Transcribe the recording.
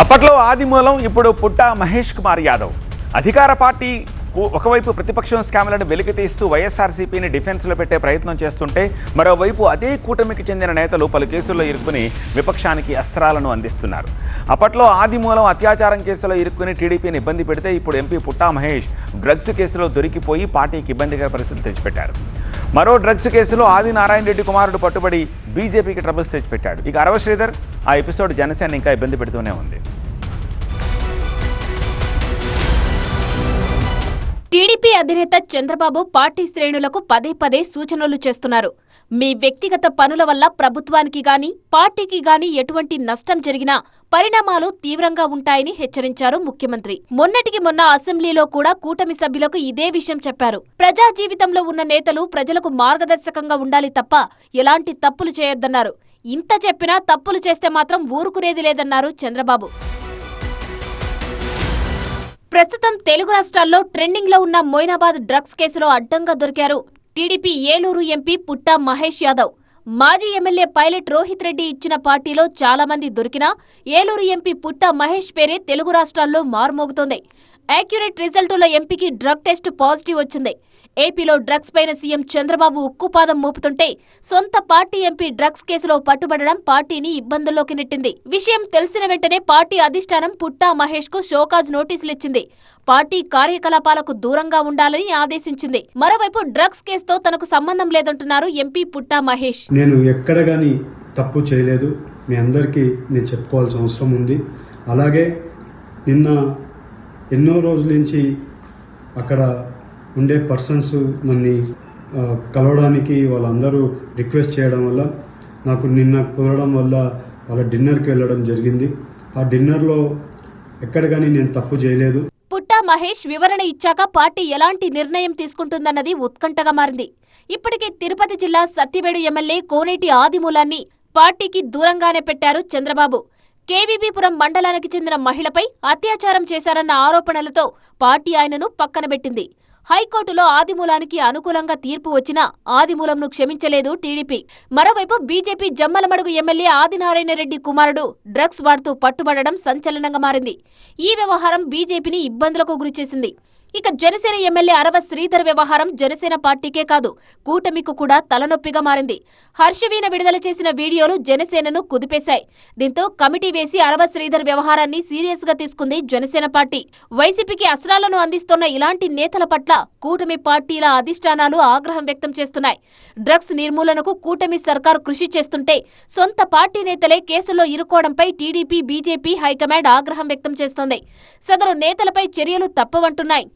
అప్పట్లో ఆదిమూలం ఇప్పుడు పుట్టా మహేష్ కుమార్ యాదవ్ అధికార పార్టీ ఒకవైపు ప్రతిపక్షం స్కామ్లను వెలికితీస్తూ వైఎస్ఆర్సీపీని డిఫెన్స్లో పెట్టే ప్రయత్నం చేస్తుంటే మరోవైపు అదే కూటమికి చెందిన నేతలు పలు కేసుల్లో ఇరుక్కుని విపక్షానికి అస్త్రాలను అందిస్తున్నారు. అప్పట్లో ఆదిమూలం అత్యాచారం కేసులో ఇరుక్కుని టీడీపీని ఇబ్బంది పెడితే ఇప్పుడు ఎంపీ పుట్టా మహేష్ డ్రగ్స్ కేసులో దొరికిపోయి పార్టీకి ఇబ్బందికర పరిస్థితులు తెచ్చిపెట్టారు. మరో డ్రగ్స్ కేసులో ఆదినారాయణ రెడ్డి కుమారుడు పట్టుబడి బీజేపీకి ట్రబుల్స్ తెచ్చిపెట్టాడు. ఇక అరవ శ్రీధర్ ఆ ఎపిసోడ్ జనసేన ఇంకా ఇబ్బంది పెడుతూనే ఉంది. టీడీపీ అధినేత చంద్రబాబు పార్టీ శ్రేణులకు పదే పదే సూచనలు చేస్తున్నారు. మీ వ్యక్తిగత పనుల వల్ల ప్రభుత్వానికి గాని పార్టీకి గాని ఎటువంటి నష్టం జరిగినా పరిణామాలు తీవ్రంగా ఉంటాయని హెచ్చరించారు ముఖ్యమంత్రి. మొన్నటికి మొన్న అసెంబ్లీలో కూడా కూటమి సభ్యులకు ఇదే విషయం చెప్పారు. ప్రజా జీవితంలో ఉన్న నేతలు ప్రజలకు మార్గదర్శకంగా ఉండాలి తప్ప ఎలాంటి తప్పులు చేయొద్దన్నారు. ఇంత చెప్పినా తప్పులు చేస్తే మాత్రం ఊరుకునేది లేదన్నారు చంద్రబాబు. ప్రస్తుతం తెలుగు రాష్ట్రాల్లో ట్రెండింగ్ లో ఉన్న మొయినాబాద్ డ్రగ్స్ కేసులో అడ్డంగా దొరికారు టీడీపీ ఏలూరు ఎంపీ పుట్టా మహేష్ యాదవ్. మాజీ ఎమ్మెల్యే పైలట్ రోహిత్ రెడ్డి ఇచ్చిన పార్టీలో చాలా మంది దొరికినా ఏలూరు ఎంపీ పుట్టా మహేష్ పేరే తెలుగు రాష్ట్రాల్లో మారుమోగుతోంది. యాక్యురేట్ రిజల్టులో ఎంపీకి డ్రగ్ టెస్ట్ పాజిటివ్ వచ్చింది. ఏపీలో డ్రగ్స్ పైన సీఎం చంద్రబాబు ఉక్కుపాదం మోపుతుంటే సొంత పార్టీ ఎంపీ డ్రగ్స్ కేసులో పట్టుబడడం పార్టీని ఇబ్బందుల్లోకి నెట్టింది. విషయం తెలిసిన వెంటనే పార్టీ అధిష్టానం పుట్టా మహేష్ కు షోకాజ్ నోటీసులిచ్చింది. పార్టీ కార్యకలాపాలకు దూరంగా ఉండాలని ఆదేశించింది. మరోవైపు డ్రగ్స్ కేసుతో తనకు సంబంధం లేదంటున్నారు ఎంపీ పుట్టా మహేష్. నేను ఎక్కడ గానీ తప్పు చేయలేదు, మీ అందరికీ నేను చెప్పుకోవాల్సిన అవసరం ఉంది. అలాగే నిన్న ఎన్నో రోజుల నుంచి అక్కడ ఉండే పర్సన్స్ నన్ను కలవడానికి వాళ్ళందరూ రిక్వెస్ట్ చేయడం వల్ల నాకు నిన్న కుదరడం వల్ల వాళ్ళ డిన్నర్కి వెళ్ళడం జరిగింది. ఆ డిన్నర్లో ఎక్కడ కానీ నేను తప్పు చేయలేదు. పుట్టా మహేష్ వివరణ ఇచ్చాక పార్టీ ఎలాంటి నిర్ణయం తీసుకుంటుందన్నది ఉత్కంఠగా మారింది. ఇప్పటికే తిరుపతి జిల్లా సత్యవేడు ఎమ్మెల్యే కోనేటి ఆదిమూలాన్ని పార్టీకి దూరంగానే పెట్టారు చంద్రబాబు. కేవీపీపురం మండలానికి చెందిన మహిళపై అత్యాచారం చేశారన్న ఆరోపణలతో పార్టీ ఆయనను పక్కనబెట్టింది. హైకోర్టులో ఆదిమూలానికి అనుకూలంగా తీర్పు వచ్చినా ఆదిమూలంను క్షమించలేదు టీడీపీ. మరోవైపు బీజేపీ జమ్మలమడుగు ఎమ్మెల్యే ఆదినారాయణ రెడ్డి కుమారుడు డ్రగ్స్ వాడుతూ పట్టుబడడం సంచలనంగా మారింది. ఈ వ్యవహారం బీజేపీని ఇబ్బందులకు గురిచేసింది. ఇక జనసేన ఎమ్మెల్యే అరవ శ్రీధర్ వ్యవహారం జనసేన పార్టీకే కాదు కూటమికి కూడా తలనొప్పిగా మారింది. హర్షవీణ విడుదల చేసిన వీడియోలు జనసేనను కుదిపేశాయి. దీంతో కమిటీ వేసి అరవ శ్రీధర్ వ్యవహారాన్ని సీరియస్ గా తీసుకుంది జనసేన పార్టీ. వైసీపీకి అస్త్రాలను అందిస్తున్న ఇలాంటి నేతల పట్ల కూటమి పార్టీల అధిష్టానాలు ఆగ్రహం వ్యక్తం చేస్తున్నాయి. డ్రగ్స్ నిర్మూలనకు కూటమి సర్కారు కృషి చేస్తుంటే సొంత పార్టీ నేతలే కేసుల్లో ఇరుక్కోవడంపై టీడీపీ బీజేపీ హైకమాండ్ ఆగ్రహం వ్యక్తం చేస్తోంది. సదరు నేతలపై చర్యలు తప్పవంటున్నాయి.